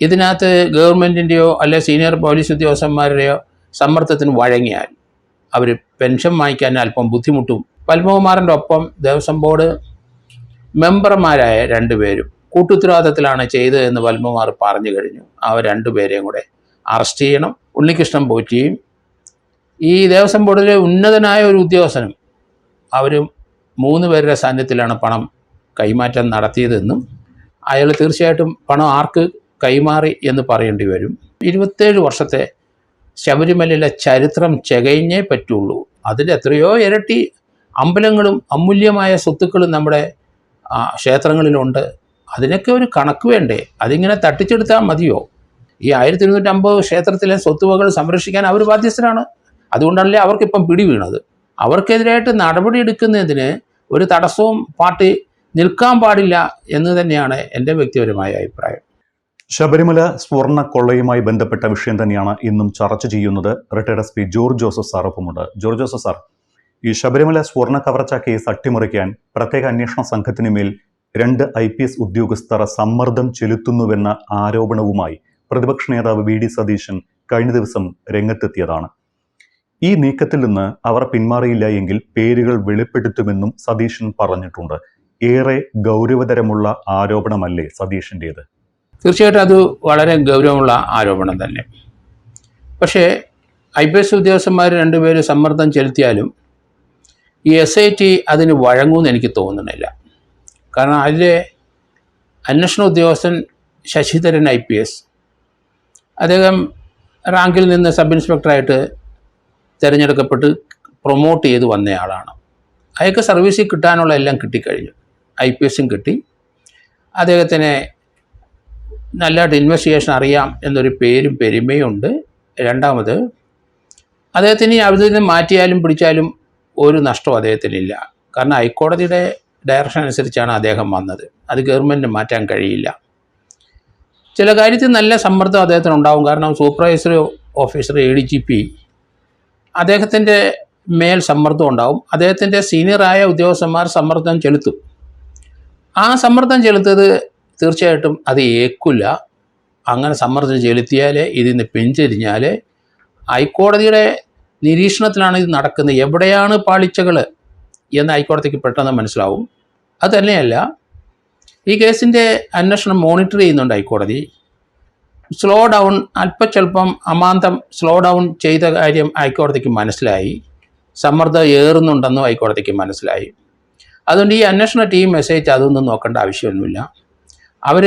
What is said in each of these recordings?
ഇതിനകത്ത് ഗവൺമെൻറ്റിൻ്റെയോ അല്ലെ senior police ഉദ്യോഗസ്ഥന്മാരുടെയോ സമ്മർദ്ദത്തിന് വഴങ്ങിയാൽ അവർ പെൻഷൻ വാങ്ങിക്കാൻ അല്പം ബുദ്ധിമുട്ടും. പത്മകുമാറിൻ്റെ ഒപ്പം ദേവസ്വം ബോർഡ് മെമ്പർമാരായ രണ്ടുപേരും കൂട്ടുത്തരവാദിത്തത്തിലാണ് ചെയ്തതെന്ന് പത്മകുമാർ പറഞ്ഞു കഴിഞ്ഞു. അവർ രണ്ടുപേരെയും കൂടെ അറസ്റ്റ് ചെയ്യണം. ഉണ്ണികൃഷ്ണൻ പോറ്റിയും ഈ ദേവസ്വം ബോർഡിലെ ഉന്നതനായ ഒരു ഉദ്യോഗസ്ഥനും അവരും 3 പേരുടെ സാന്നിധ്യത്തിലാണ് പണം കൈമാറ്റം നടത്തിയതെന്നും അയാൾ തീർച്ചയായിട്ടും പണം ആർക്ക് കൈമാറി എന്ന് പറയേണ്ടി വരും. 27 വർഷത്തെ ശബരിമലയിലെ ചരിത്രം തികഞ്ഞേ പറ്റുള്ളൂ. അതിൽ എത്രയോ ഇരട്ടി അമ്പലങ്ങളും അമൂല്യമായ സ്വത്തുക്കളും നമ്മുടെ ക്ഷേത്രങ്ങളിലുണ്ട്. അതിനൊക്കെ ഒരു കണക്ക് വേണ്ടേ? അതിങ്ങനെ തട്ടിച്ചെടുത്താൽ മതിയോ? ഈ 1250 ക്ഷേത്രത്തിലെ സ്വത്തുവകൾ സംരക്ഷിക്കാൻ അവർ ബാധ്യസ്ഥരാണ്. അതുകൊണ്ടല്ലേ അവർക്കിപ്പം പിടി വീണത്. അവർക്കെതിരായിട്ട് നടപടി എടുക്കുന്നതിന് ഒരു തടസ്സവും പാർട്ടി നിൽക്കാൻ പാടില്ല എന്ന് തന്നെയാണ് എൻ്റെ വ്യക്തിപരമായ അഭിപ്രായം. ശബരിമല സ്വർണ്ണ കൊള്ളയുമായി ബന്ധപ്പെട്ട വിഷയം തന്നെയാണ് ഇന്നും ചർച്ച ചെയ്യുന്നത്. Retired SP George Joseph sir ഒപ്പമുണ്ട്. ജോർജ് ജോസഫ് സാർ, ഈ ശബരിമല സ്വർണ്ണ കവർച്ച കേസ് അട്ടിമറിക്കാൻ പ്രത്യേക അന്വേഷണ സംഘത്തിന് മേൽ 2 IPS ഉദ്യോഗസ്ഥർ സമ്മർദ്ദം ചെലുത്തുന്നുവെന്ന ആരോപണവുമായി പ്രതിപക്ഷ നേതാവ് VD സതീശൻ കഴിഞ്ഞ ദിവസം രംഗത്തെത്തിയതാണ്. ഈ നീക്കത്തിൽ നിന്ന് അവർ പിന്മാറിയില്ല എങ്കിൽ പേരുകൾ വെളിപ്പെടുത്തുമെന്നും സതീശൻ പറഞ്ഞിട്ടുണ്ട്. ഏറെ ഗൗരവതരമുള്ള ആരോപണമല്ലേ സതീശൻ്റേത്? തീർച്ചയായിട്ടും അത് വളരെ ഗൗരവമുള്ള ആരോപണം തന്നെ. പക്ഷേ IPS ഉദ്യോഗസ്ഥന്മാർ 2 പേര് സമ്മർദ്ദം ചെലുത്തിയാലും ഈ SIT അതിന് വഴങ്ങുമെന്ന് എനിക്ക് തോന്നുന്നില്ല. കാരണം അതിലെ അന്വേഷണ ഉദ്യോഗസ്ഥൻ ശശിധരൻ IPS, അദ്ദേഹം റാങ്കിൽ നിന്ന് സബ് ഇൻസ്പെക്ടറായിട്ട് തിരഞ്ഞെടുക്കപ്പെട്ട് പ്രൊമോട്ട് ചെയ്ത് വന്നയാളാണ്. അയാൾക്ക് സർവീസിൽ കിട്ടാനുള്ള എല്ലാം കിട്ടിക്കഴിഞ്ഞു. IPSും കിട്ടി. അദ്ദേഹത്തിന് നല്ലതായിട്ട് ഇൻവെസ്റ്റിഗേഷൻ അറിയാം എന്നൊരു പേരും പെരുമയും ഉണ്ട്. രണ്ടാമത്, അദ്ദേഹത്തിന് ഈ അവിടെ നിന്ന് മാറ്റിയാലും പിടിച്ചാലും ഒരു നഷ്ടവും അദ്ദേഹത്തിനില്ല. കാരണം ഹൈക്കോടതിയുടെ ഡയറക്ഷൻ അനുസരിച്ചാണ് അദ്ദേഹം വന്നത്. അത് ഗവൺമെൻറ്റിന് മാറ്റാൻ കഴിയില്ല. ചില കാര്യത്തിൽ നല്ല സമ്മർദ്ദം അദ്ദേഹത്തിന് ഉണ്ടാവും. കാരണം സൂപ്പർവൈസറി ഓഫീസർ ADGP അദ്ദേഹത്തിൻ്റെ മേൽ സമ്മർദ്ദം ഉണ്ടാവും. അദ്ദേഹത്തിൻ്റെ സീനിയറായ ഉദ്യോഗസ്ഥന്മാർ സമ്മർദ്ദം ചെലുത്തും. ആ സമ്മർദ്ദം ചെലുത്തത് തീർച്ചയായിട്ടും അത് ഏക്കില്ല. അങ്ങനെ സമ്മർദ്ദം ചെലുത്തിയാൽ ഇതിൽ നിന്ന് പിന്തിരിഞ്ഞാൽ ഹൈക്കോടതിയുടെ നിരീക്ഷണത്തിലാണ് ഇത് നടക്കുന്നത്. എവിടെയാണ് പാളിച്ചകൾ എന്ന് ഹൈക്കോടതിക്ക് പെട്ടെന്ന് മനസ്സിലാവും. അതുതന്നെയല്ല, ഈ കേസിൻ്റെ അന്വേഷണം മോണിറ്റർ ചെയ്യുന്നുണ്ട് ഹൈക്കോടതി. സ്ലോ ഡൗൺ, അല്പസ്വല്പം അമാന്തം സ്ലോ ഡൗൺ ചെയ്ത കാര്യം ഹൈക്കോടതിക്ക് മനസ്സിലായി. സമ്മർദ്ദം ഏറുന്നുണ്ടെന്നും ഹൈക്കോടതിക്ക് മനസ്സിലായി. അതുകൊണ്ട് ഈ അന്വേഷണ ടീം SIT അതൊന്നും നോക്കേണ്ട ആവശ്യമൊന്നുമില്ല. അവർ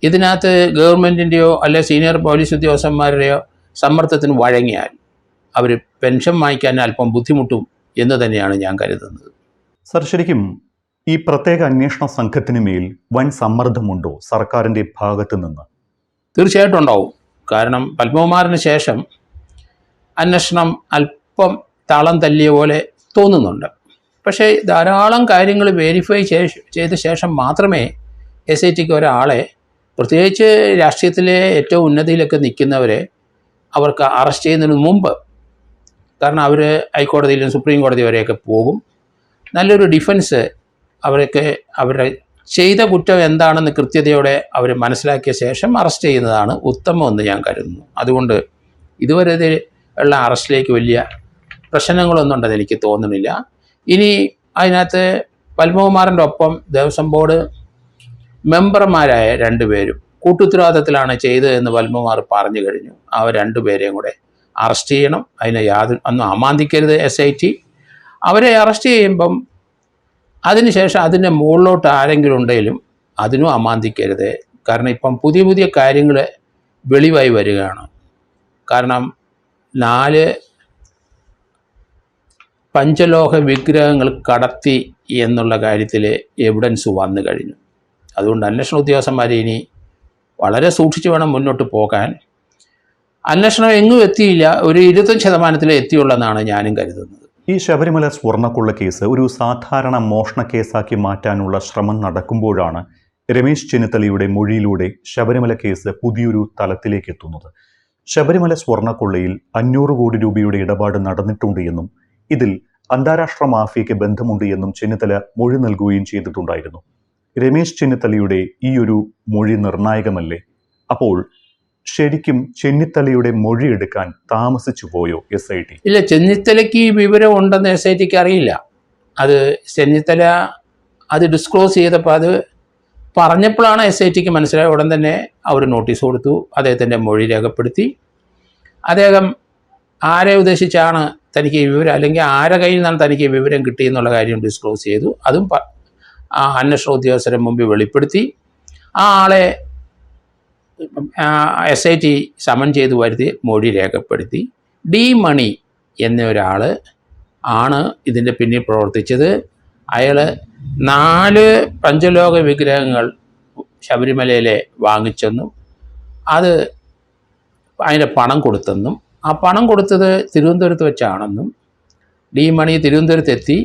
ഇതിനകത്ത് ഗവൺമെൻറ്റിൻ്റെയോ അല്ലെ സീനിയർ പോലീസ് ഉദ്യോഗസ്ഥന്മാരുടെയോ സമ്മർദ്ദത്തിന് വഴങ്ങിയാൽ അവർ പെൻഷൻ വാങ്ങിക്കാൻ അല്പം ബുദ്ധിമുട്ടും എന്ന് തന്നെയാണ് ഞാൻ കരുതുന്നത്. സർ, ശരിക്കും ഈ പ്രത്യേക അന്വേഷണ സംഘത്തിന് മേൽ വൻ സമ്മർദ്ദമുണ്ടോ സർക്കാരിൻ്റെ ഭാഗത്ത് നിന്ന്? തീർച്ചയായിട്ടും ഉണ്ടാവും. കാരണം പത്മകുമാറിന് ശേഷം അന്വേഷണം അല്പം താളം തല്ലിയ പോലെ തോന്നുന്നുണ്ട്. പക്ഷേ ധാരാളം കാര്യങ്ങൾ വെരിഫൈ ചെയ്ത ശേഷം മാത്രമേ SITക്ക് ഒരാളെ, പ്രത്യേകിച്ച് രാഷ്ട്രീയത്തിലെ ഏറ്റവും ഉന്നതിയിലൊക്കെ നിൽക്കുന്നവരെ, അവർക്ക് അറസ്റ്റ് ചെയ്യുന്നതിന് മുമ്പ്, കാരണം അവർ ഹൈക്കോടതിയിലും സുപ്രീം കോടതി വരെയൊക്കെ പോകും, നല്ലൊരു ഡിഫൻസ് അവരൊക്കെ അവരുടെ ചെയ്ത കുറ്റം എന്താണെന്ന് കൃത്യതയോടെ അവർ മനസ്സിലാക്കിയ ശേഷം അറസ്റ്റ് ചെയ്യുന്നതാണ് ഉത്തമമെന്ന് ഞാൻ കരുതുന്നു. അതുകൊണ്ട് ഇതുവരെ ഉള്ള അറസ്റ്റിലേക്ക് വലിയ പ്രശ്നങ്ങളൊന്നും ഉണ്ടെന്ന് എനിക്ക് തോന്നുന്നില്ല. ഇനി അതിനകത്ത് പത്മകുമാറിൻ്റെ ഒപ്പം ദേവസ്വം ബോർഡ് മെമ്പർമാരായ 2 പേരും കൂട്ടുത്തരവാദിത്തത്തിലാണ് ചെയ്തതെന്ന് പത്മകുമാർ പറഞ്ഞു കഴിഞ്ഞു. അവർ 2 പേരെയും കൂടെ അറസ്റ്റ് ചെയ്യണം. അതിനെ ഒന്നും അമാന്തിക്കരുത് SIT. അവരെ അറസ്റ്റ് ചെയ്യുമ്പം അതിനുശേഷം അതിൻ്റെ മുകളിലോട്ട് ആരെങ്കിലും ഉണ്ടെങ്കിലും അതിനും അമാന്തിക്കരുത്. കാരണം ഇപ്പം പുതിയ പുതിയ കാര്യങ്ങൾ വെളിവായി വരികയാണ്. കാരണം 4 പഞ്ചലോഹ വിഗ്രഹങ്ങൾ കടത്തി എന്നുള്ള കാര്യത്തിൽ എവിഡൻസ് വന്നു കഴിഞ്ഞു. അതുകൊണ്ട് അന്വേഷണ ഉദ്യോഗസ്ഥന്മാർ ഇനി വളരെ സൂക്ഷിച്ച് വേണം മുന്നോട്ട് പോകാൻ. അന്വേഷണം എങ്ങും എത്തിയില്ല, ഒരു 25% എത്തിയുള്ളതെന്നാണ് ഞാനും കരുതുന്നത്. ഈ ശബരിമല സ്വർണ്ണക്കൊള്ള കേസ് ഒരു സാധാരണ മോഷണ കേസാക്കി മാറ്റാനുള്ള ശ്രമം നടക്കുമ്പോഴാണ് രമേശ് ചെന്നിത്തലയുടെ മൊഴിയിലൂടെ ശബരിമല കേസ് പുതിയൊരു തലത്തിലേക്ക് എത്തുന്നത്. ശബരിമല സ്വർണ്ണക്കൊള്ളയിൽ 500 കോടി രൂപയുടെ ഇടപാട് നടന്നിട്ടുണ്ട് എന്നും ഇതിൽ അന്താരാഷ്ട്ര മാഫിയയ്ക്ക് ബന്ധമുണ്ട് എന്നും ചെന്നിത്തല മൊഴി നൽകുകയും ചെയ്തിട്ടുണ്ടായിരുന്നു. രമേശ് ചെന്നിത്തലയുടെ ഈ ഒരു മൊഴി നിർണായകമല്ലേ? അപ്പോൾ ശരിക്കും ചെന്നിത്തലയുടെ മൊഴിയെടുക്കാൻ താമസിച്ചു പോയോ SIT? ഇല്ല, ചെന്നിത്തലയ്ക്ക് ഈ വിവരം ഉണ്ടെന്ന് SITക്ക് അറിയില്ല. അത് ചെന്നിത്തല അത് ഡിസ്ക്ലോസ് ചെയ്തപ്പോൾ അത് പറഞ്ഞപ്പോഴാണ് SITക്ക് മനസ്സിലായ. ഉടൻ തന്നെ അവർ നോട്ടീസ് കൊടുത്തു, അദ്ദേഹത്തിൻ്റെ മൊഴി രേഖപ്പെടുത്തി. അദ്ദേഹം ആരെ ഉദ്ദേശിച്ചാണ് തനിക്ക് ഈ വിവരം, അല്ലെങ്കിൽ ആരെ കയ്യിൽ നിന്നാണ് തനിക്ക് ഈ വിവരം കിട്ടിയെന്നുള്ള കാര്യം ഡിസ്ക്ലോസ് ചെയ്തു. അതും അന്വേഷണ ഉദ്യോഗസ്ഥരെ മുമ്പിൽ വെളിപ്പെടുത്തി. ആ ആളെ SIT സമൻ ചെയ്ത് വരുത്തി മൊഴി രേഖപ്പെടുത്തി. ഡി മണി എന്ന ഒരാൾ ആണ് ഇതിൻ്റെ പിന്നിൽ പ്രവർത്തിച്ചത്. അയാൾ 4 പഞ്ചലോക വിഗ്രഹങ്ങൾ ശബരിമലയിലെ വാങ്ങിച്ചെന്നും അത് അതിൻ്റെ പണം കൊടുത്തെന്നും ആ പണം കൊടുത്തത് തിരുവനന്തപുരത്ത് വെച്ചാണെന്നും ഡി മണി തിരുവനന്തപുരത്തെത്തി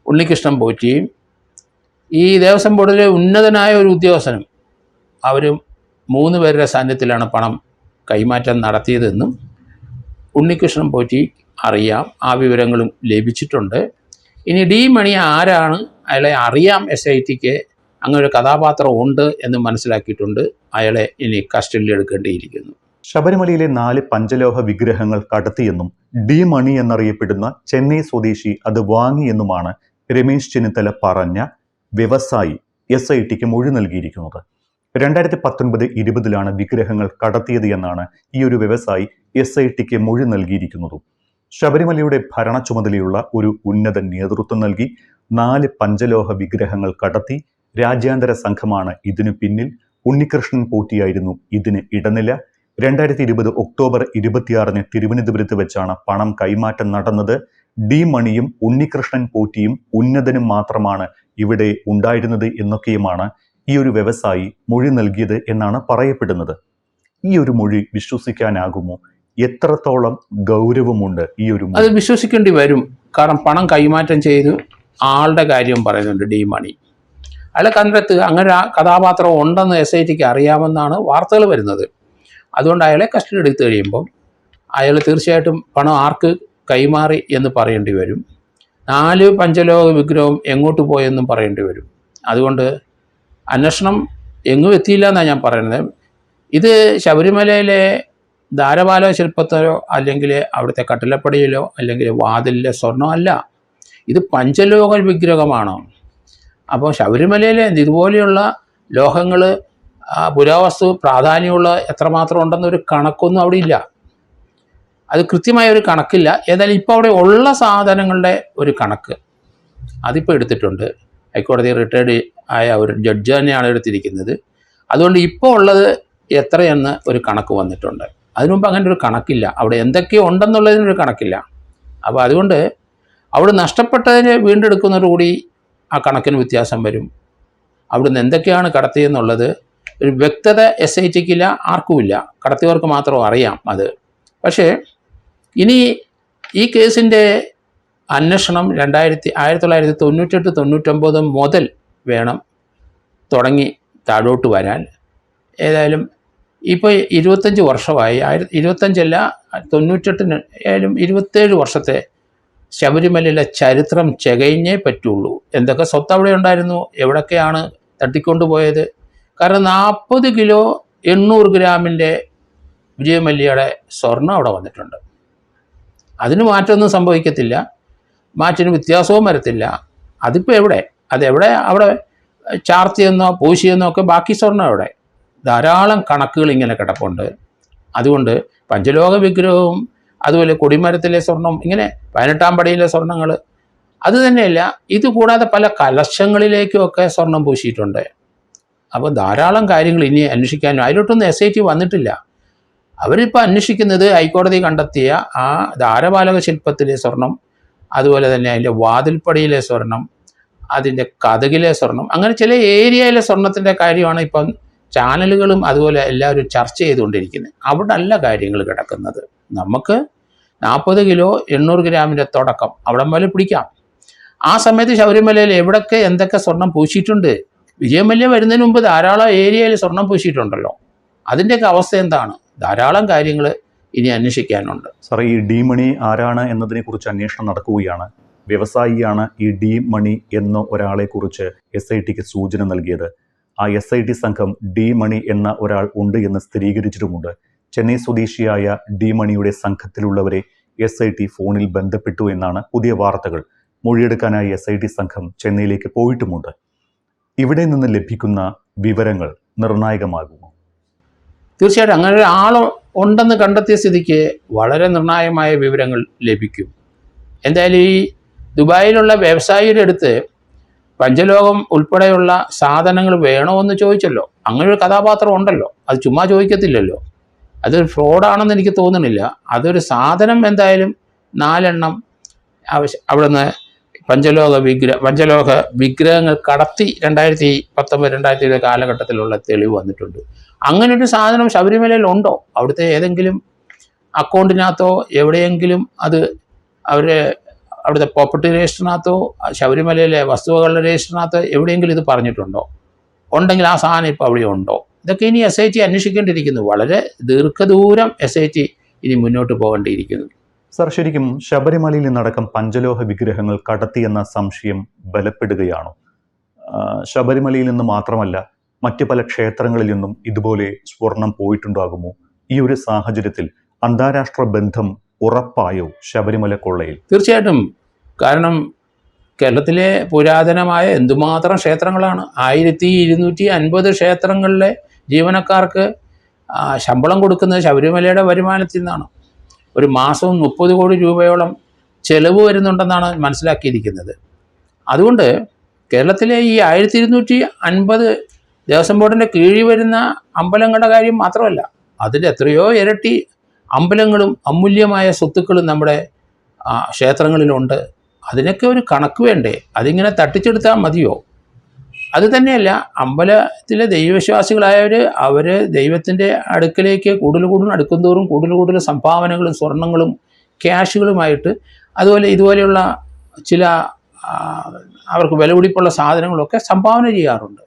ഉണ്ണികൃഷ്ണൻ പോറ്റിയും ഈ ദേവസ്വം ബോർഡിലെ ഉന്നതനായ ഒരു ഉദ്യോഗസ്ഥനും അവർ 3 പേരുടെ സാന്നിധ്യത്തിലാണ് പണം കൈമാറ്റം നടത്തിയതെന്നും ഉണ്ണികൃഷ്ണൻ പോറ്റി അറിയാം. ആ വിവരങ്ങളും ലഭിച്ചിട്ടുണ്ട്. ഇനി ഡി മണി ആരാണ്, അയാളെ അറിയാം. SITക്ക് അങ്ങനെ ഒരു കഥാപാത്രം ഉണ്ട് എന്ന് മനസ്സിലാക്കിയിട്ടുണ്ട്. അയാളെ ഇനി കസ്റ്റഡിയിൽ എടുക്കേണ്ടിയിരിക്കുന്നു. ശബരിമലയിലെ 4 പഞ്ചലോഹ വിഗ്രഹങ്ങൾ കടത്തിയെന്നും ഡി മണി എന്നറിയപ്പെടുന്ന ചെന്നൈ സ്വദേശി അത് വാങ്ങിയെന്നുമാണ് രമേശ് ചെന്നിത്തല പറഞ്ഞ വ്യവസായി SITക്ക് മൊഴി നൽകിയിരിക്കുന്നത്. 2019-20 വിഗ്രഹങ്ങൾ കടത്തിയത് എന്നാണ് ഈ ഒരു വ്യവസായി SITക്ക് മൊഴി നൽകിയിരിക്കുന്നതും. ശബരിമലയുടെ ഭരണ ചുമതലയുള്ള ഒരു ഉന്നത നേതൃത്വം നൽകി 4 പഞ്ചലോഹ വിഗ്രഹങ്ങൾ കടത്തി. രാജ്യാന്തര സംഘമാണ് ഇതിനു പിന്നിൽ. ഉണ്ണികൃഷ്ണൻ പോറ്റിയായിരുന്നു ഇതിന് ഇടനില. 2020 ഒക്ടോബർ 26 തിരുവനന്തപുരത്ത് വെച്ചാണ് പണം കൈമാറ്റം നടന്നത്. ഡി മണിയും ഉണ്ണികൃഷ്ണൻ പോറ്റിയും ഉന്നതനും മാത്രമാണ് ഇവിടെ ഉണ്ടായിരുന്നത് എന്നൊക്കെയുമാണ് ഈ ഒരു വ്യവസായി മൊഴി നൽകിയത് എന്നാണ് പറയപ്പെടുന്നത്. ഈ ഒരു മൊഴി വിശ്വസിക്കാനാകുമോ? എത്രത്തോളം ഗൗരവമുണ്ട് ഈ ഒരു മൊഴി? അത് വിശ്വസിക്കേണ്ടി വരും. കാരണം പണം കൈമാറ്റം ചെയ്ത് ആളുടെ കാര്യം പറയുന്നുണ്ട് ഡി മണി. അയാളെ കണ്ടെത്തുക, അങ്ങനെ ആ കഥാപാത്രം ഉണ്ടെന്ന് SITക്ക് അറിയാമെന്നാണ് വാർത്തകൾ വരുന്നത്. അതുകൊണ്ട് അയാളെ കസ്റ്റഡി എടുത്തു കഴിയുമ്പം അയാൾ തീർച്ചയായിട്ടും പണം ആർക്ക് കൈമാറി എന്ന് പറയേണ്ടി വരും. 4 പഞ്ചലോക വിഗ്രഹം എങ്ങോട്ട് പോയെന്നും പറയേണ്ടി വരും. അതുകൊണ്ട് അന്വേഷണം എങ്ങും എത്തിയില്ല എന്നാണ് ഞാൻ പറയുന്നത്. ഇത് ശബരിമലയിലെ ധാരപാലക ശില്പത്തിലോ അല്ലെങ്കിൽ അവിടുത്തെ കട്ടിലപ്പടിയിലോ അല്ലെങ്കിൽ വാതിലിലെ സ്വർണ്ണം അല്ല. ഇത് പഞ്ചലോക വിഗ്രഹമാണ്. അപ്പോൾ ശബരിമലയിലെ ഇതുപോലെയുള്ള ലോഹങ്ങൾ പുരാവസ്തു പ്രാധാന്യമുള്ള എത്രമാത്രം ഉണ്ടെന്നൊരു കണക്കൊന്നും അവിടെ ഇല്ല. അത് കൃത്യമായ ഒരു കണക്കില്ല. ഏതായാലും ഇപ്പോൾ അവിടെ ഉള്ള സാധനങ്ങളുടെ ഒരു കണക്ക് അതിപ്പോൾ എടുത്തിട്ടുണ്ട്. ഹൈക്കോടതി റിട്ടയർഡ് ആയ ഒരു ജഡ്ജ് തന്നെയാണ് എടുത്തിരിക്കുന്നത്. അതുകൊണ്ട് ഇപ്പോൾ ഉള്ളത് എത്രയെന്ന് ഒരു കണക്ക് വന്നിട്ടുണ്ട്. അതിനു മുമ്പ് അങ്ങനെ ഒരു കണക്കില്ല. അവിടെ എന്തൊക്കെയോ ഉണ്ടെന്നുള്ളതിനൊരു കണക്കില്ല. അപ്പോൾ അതുകൊണ്ട് അവിടെ നഷ്ടപ്പെട്ടതിന് വീണ്ടെടുക്കുന്നതോടുകൂടി ആ കണക്കിന് വ്യത്യാസം വരും. അവിടുന്ന് എന്തൊക്കെയാണ് കടത്തിയെന്നുള്ളത് ഒരു വ്യക്തത SITക്കില്ല, ആർക്കുമില്ല. കടത്തിയവർക്ക് മാത്രം അറിയാം അത്. പക്ഷേ ഇനി ഈ കേസിൻ്റെ അന്വേഷണം 1998-99 മുതൽ വേണം തുടങ്ങി താഴോട്ട് വരാൻ. ഏതായാലും ഇപ്പോൾ 25 വർഷമായി. 25 98 ആയാലും 27 വർഷത്തെ ശബരിമലയിലെ ചരിത്രം ചകയിഞ്ഞേ പറ്റുള്ളൂ. എന്തൊക്കെ സ്വത്ത് അവിടെ ഉണ്ടായിരുന്നു, എവിടൊക്കെയാണ് തട്ടിക്കൊണ്ടുപോയത്. കാരണം 40 കിലോ 800 ഗ്രാമിൻ്റെ വിജയമല്യയുടെ സ്വർണം അവിടെ വന്നിട്ടുണ്ട്. അതിന് മാറ്റമൊന്നും സംഭവിക്കത്തില്ല, മാറ്റിന് വ്യത്യാസവും വരത്തില്ല. അതിപ്പോൾ എവിടെ, അതെവിടെ അവിടെ ചാർത്തിയെന്നോ പൂശിയെന്നോ ഒക്കെ ബാക്കി സ്വർണ്ണം എവിടെ? ധാരാളം കണക്കുകൾ ഇങ്ങനെ കിടപ്പുണ്ട്. അതുകൊണ്ട് പഞ്ചലോക വിഗ്രഹവും അതുപോലെ കൊടിമരത്തിലെ സ്വർണം, ഇങ്ങനെ 18-ാം പടിയിലെ സ്വർണ്ണങ്ങൾ അത് തന്നെയല്ല, ഇതുകൂടാതെ പല കലശങ്ങളിലേക്കുമൊക്കെ സ്വർണം പൂശിയിട്ടുണ്ട്. അപ്പോൾ ധാരാളം കാര്യങ്ങൾ ഇനി അന്വേഷിക്കാനും അതിലോട്ടൊന്നും SIT വന്നിട്ടില്ല. അവരിപ്പോൾ അന്വേഷിക്കുന്നത് ഹൈക്കോടതി കണ്ടെത്തിയ ആ ധാരപാലക ശില്പത്തിലെ സ്വർണം, അതുപോലെ തന്നെ അതിൻ്റെ വാതിൽപ്പടിയിലെ സ്വർണം, അതിൻ്റെ കതകിലെ സ്വർണം, അങ്ങനെ ചില ഏരിയയിലെ സ്വർണത്തിൻ്റെ കാര്യമാണ് ഇപ്പം ചാനലുകളും അതുപോലെ എല്ലാവരും ചർച്ച ചെയ്തുകൊണ്ടിരിക്കുന്നത്. അവിടെ അല്ല കാര്യങ്ങൾ കിടക്കുന്നത്. നമുക്ക് 40 കിലോ 800 ഗ്രാമിൻ്റെ തുടക്കം അവിടം വരെ പിടിക്കാം. ആ സമയത്ത് ശബരിമലയിൽ എവിടൊക്കെ എന്തൊക്കെ സ്വർണം പൂശിയിട്ടുണ്ട്. വിജയമല്യ വരുന്നതിന് മുമ്പ് ധാരാളം ഏരിയയിൽ സ്വർണം പൂശിയിട്ടുണ്ടല്ലോ. അതിൻ്റെയൊക്കെ അവസ്ഥ എന്താണ്? ധാരാളം കാര്യങ്ങൾ ഇനി അന്വേഷിക്കാനുണ്ട്. സാർ, ഈ ഡി മണി ആരാണ് എന്നതിനെക്കുറിച്ച് അന്വേഷണം നടക്കുകയാണ്. വ്യവസായിയാണ് ഈ ഡി മണി എന്ന ഒരാളെക്കുറിച്ച് SITക്ക് സൂചന നൽകിയത്. ആ SIT സംഘം ഡി മണി എന്ന ഒരാൾ ഉണ്ട് എന്ന് സ്ഥിരീകരിച്ചിട്ടുമുണ്ട്. ചെന്നൈ സ്വദേശിയായ ഡി മണിയുടെ സംഘത്തിലുള്ളവരെ SIT ഫോണിൽ ബന്ധപ്പെട്ടു എന്നാണ് പുതിയ വാർത്തകൾ. മൊഴിയെടുക്കാനായി SIT സംഘം ചെന്നൈയിലേക്ക് പോയിട്ടുമുണ്ട്. ഇവിടെ നിന്ന് ലഭിക്കുന്ന വിവരങ്ങൾ നിർണായകമാകുമോ? തീർച്ചയായിട്ടും അങ്ങനെ ഒരു ആൾ ഉണ്ടെന്ന് കണ്ടെത്തിയ സ്ഥിതിക്ക് വളരെ നിർണായകമായ വിവരങ്ങൾ ലഭിക്കും. എന്തായാലും ഈ ദുബായിലുള്ള വ്യവസായിയുടെ അടുത്ത് പഞ്ചലോകം ഉൾപ്പെടെയുള്ള സാധനങ്ങൾ വേണമെന്ന് ചോദിച്ചല്ലോ. അങ്ങനെ ഒരു കഥാപാത്രം ഉണ്ടല്ലോ, അത് ചുമ്മാ ചോദിക്കത്തില്ലല്ലോ. അതൊരു ഫ്രോഡാണെന്ന് എനിക്ക് തോന്നുന്നില്ല. അതൊരു സാധനം എന്തായാലും 4 എണ്ണം അവിടുന്ന് പഞ്ചലോക വിഗ്രഹങ്ങൾ കടത്തി 2019-2020 കാലഘട്ടത്തിലുള്ള തെളിവ് വന്നിട്ടുണ്ട്. അങ്ങനെ ഒരു സാധനം ശബരിമലയിൽ ഉണ്ടോ? അവിടുത്തെ ഏതെങ്കിലും അക്കൗണ്ടിനകത്തോ എവിടെയെങ്കിലും അത് അവിടുത്തെ പ്രോപ്പർട്ടി രജിസ്റ്ററിനകത്തോ ശബരിമലയിലെ വസ്തുവകളുടെ രജിസ്റ്ററിനകത്തോ എവിടെയെങ്കിലും ഇത് പറഞ്ഞിട്ടുണ്ടോ? ഉണ്ടെങ്കിൽ ആ സാധനം ഇപ്പോൾ അവിടെ ഉണ്ടോ? ഇതൊക്കെ ഇനി SIT അന്വേഷിക്കേണ്ടിയിരിക്കുന്നു. വളരെ ദീർഘദൂരം SIT ഇനി മുന്നോട്ട് പോകേണ്ടിയിരിക്കുന്നു. സർ, ശരിക്കും ശബരിമലയിൽ നിന്നടക്കം പഞ്ചലോഹ വിഗ്രഹങ്ങൾ കടത്തിയെന്ന സംശയം ബലപ്പെടുകയാണോ? ശബരിമലയിൽ നിന്ന് മാത്രമല്ല മറ്റ് പല ക്ഷേത്രങ്ങളിൽ നിന്നും ഇതുപോലെ സ്വർണം പോയിട്ടുണ്ടാകുമോ? ഈ ഒരു സാഹചര്യത്തിൽ അന്താരാഷ്ട്ര ബന്ധം ഉറപ്പായോ ശബരിമല കൊള്ളയിൽ? തീർച്ചയായിട്ടും. കാരണം കേരളത്തിലെ പുരാതനമായ എന്തുമാത്രം ക്ഷേത്രങ്ങളാണ്. 1250 ക്ഷേത്രങ്ങളിലെ ജീവനക്കാർക്ക് ശമ്പളം കൊടുക്കുന്നത് ശബരിമലയുടെ വരുമാനത്തിൽ നിന്നാണ്. ഒരു മാസവും 30 കോടി രൂപയോളം ചെലവ് വരുന്നുണ്ടെന്നാണ് മനസ്സിലാക്കിയിരിക്കുന്നത്. അതുകൊണ്ട് കേരളത്തിലെ ഈ 1250 ദേവസ്വം ബോർഡിൻ്റെ കീഴിൽ വരുന്ന അമ്പലങ്ങളുടെ കാര്യം മാത്രമല്ല, അതിൽ എത്രയോ ഇരട്ടി അമ്പലങ്ങളും അമൂല്യമായ സ്വത്തുക്കളും നമ്മുടെ ക്ഷേത്രങ്ങളിലുണ്ട്. അതിനൊക്കെ ഒരു കണക്ക് വേണ്ടേ? അതിങ്ങനെ തട്ടിച്ചെടുത്താൽ മതിയോ? അത് തന്നെയല്ല, അമ്പലത്തിലെ ദൈവവിശ്വാസികളായവർ അവർ ദൈവത്തിൻ്റെ അടുക്കലേക്ക് കൂടുതൽ അടുക്കും തോറും കൂടുതൽ സംഭാവനകളും സ്വർണങ്ങളും ക്യാഷുകളുമായിട്ട് അതുപോലെ ഇതുപോലെയുള്ള ചില അവർക്ക് വിലപിടിപ്പുള്ള സാധനങ്ങളൊക്കെ സംഭാവന ചെയ്യാറുണ്ട്.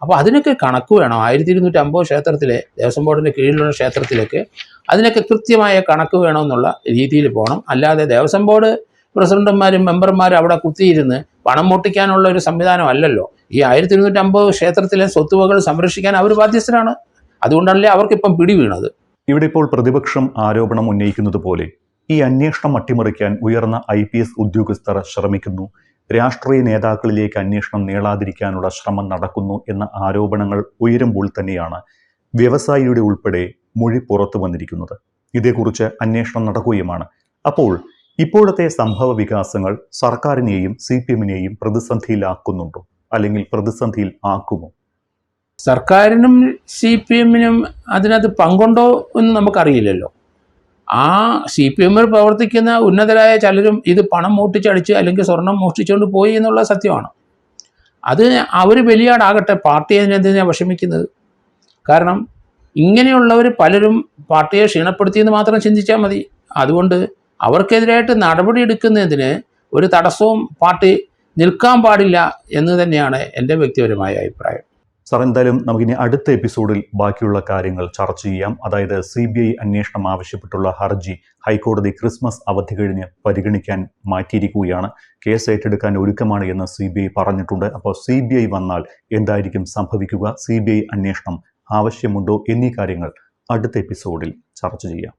അപ്പോൾ അതിനൊക്കെ കണക്ക് വേണം. 1250 ക്ഷേത്രത്തിലെ ദേവസ്വം ബോർഡിൻ്റെ കീഴിലുള്ള ക്ഷേത്രത്തിലേക്ക് അതിനൊക്കെ കൃത്യമായ കണക്ക് വേണമെന്നുള്ള രീതിയിൽ പോകണം. അല്ലാതെ ദേവസ്വം ബോർഡ് പ്രസിഡന്റുമാരും മെമ്പർമാരും അവിടെ കുത്തിയിരുന്ന് പണം പൊട്ടിക്കാനുള്ള ഒരു സംവിധാനം അല്ലല്ലോ. ഈ 1250 ക്ഷേത്രത്തിലെ സ്വത്തുവകൾ സംരക്ഷിക്കാൻ അവർ ബാധ്യസ്ഥരാണ്. അതുകൊണ്ടല്ലേ അവർക്കിപ്പം പിടി വീണത്. ഇവിടെ ഇപ്പോൾ പ്രതിപക്ഷം ആരോപണം ഉന്നയിക്കുന്നത് പോലെ ഈ അന്വേഷണം അട്ടിമറിക്കാൻ ഉയർന്ന IPS ഉദ്യോഗസ്ഥർ ശ്രമിക്കുന്നു, രാഷ്ട്രീയ നേതാക്കളിലേക്ക് അന്വേഷണം നീളാതിരിക്കാനുള്ള ശ്രമം നടക്കുന്നു എന്ന ആരോപണങ്ങൾ ഉയരുമ്പോൾ തന്നെയാണ് വ്യവസായിയുടെ ഉൾപ്പെടെ മൊഴി പുറത്തു വന്നിരിക്കുന്നത്. ഇതേക്കുറിച്ച് അന്വേഷണം നടക്കുകയുമാണ്. അപ്പോൾ ഇപ്പോഴത്തെ സംഭവ വികാസങ്ങൾ സർക്കാരിനെയും CPM-നെയും പ്രതിസന്ധിയിലാക്കുന്നുണ്ടോ, അല്ലെങ്കിൽ പ്രതിസന്ധിയിൽ ആക്കുമോ? സർക്കാരിനും CPM-നും അതിനകത്ത് പങ്കുണ്ടോ എന്ന് നമുക്കറിയില്ലല്ലോ. ആ CPM-ൽ പ്രവർത്തിക്കുന്ന ഉന്നതരായ ചിലരും ഇത് പണം മോഷ്ടിച്ചടിച്ച് അല്ലെങ്കിൽ സ്വർണം മോഷ്ടിച്ചുകൊണ്ട് പോയി എന്നുള്ള സത്യമാണ്. അത് അവർ വലിയാടാകട്ടെ, പാർട്ടി അതിനെന്തിനാണ് വിഷമിക്കുന്നത്? കാരണം ഇങ്ങനെയുള്ളവർ പലരും പാർട്ടിയെ ക്ഷീണപ്പെടുത്തിയെന്ന് മാത്രം ചിന്തിച്ചാൽ മതി. അതുകൊണ്ട് അവർക്കെതിരായിട്ട് നടപടി എടുക്കുന്നതിന് ഒരു തടസ്സവും പാർട്ടി നിൽക്കാൻ പാടില്ല എന്ന് തന്നെയാണ് എൻ്റെ വ്യക്തിപരമായ അഭിപ്രായം. സാർ, എന്തായാലും നമുക്കിനി അടുത്ത എപ്പിസോഡിൽ ബാക്കിയുള്ള കാര്യങ്ങൾ ചർച്ച ചെയ്യാം. അതായത് CBI അന്വേഷണം ആവശ്യപ്പെട്ടുള്ള ഹർജി ഹൈക്കോടതി ക്രിസ്മസ് അവധി കഴിഞ്ഞ് പരിഗണിക്കാൻ മാറ്റിയിരിക്കുകയാണ്. കേസ് ഏറ്റെടുക്കാൻ ഒരുക്കമാണ് എന്ന് CBI പറഞ്ഞിട്ടുണ്ട്. അപ്പോൾ CBI വന്നാൽ എന്തായിരിക്കും സംഭവിക്കുക, CBI അന്വേഷണം ആവശ്യമുണ്ടോ എന്നീ കാര്യങ്ങൾ അടുത്ത എപ്പിസോഡിൽ ചർച്ച ചെയ്യാം.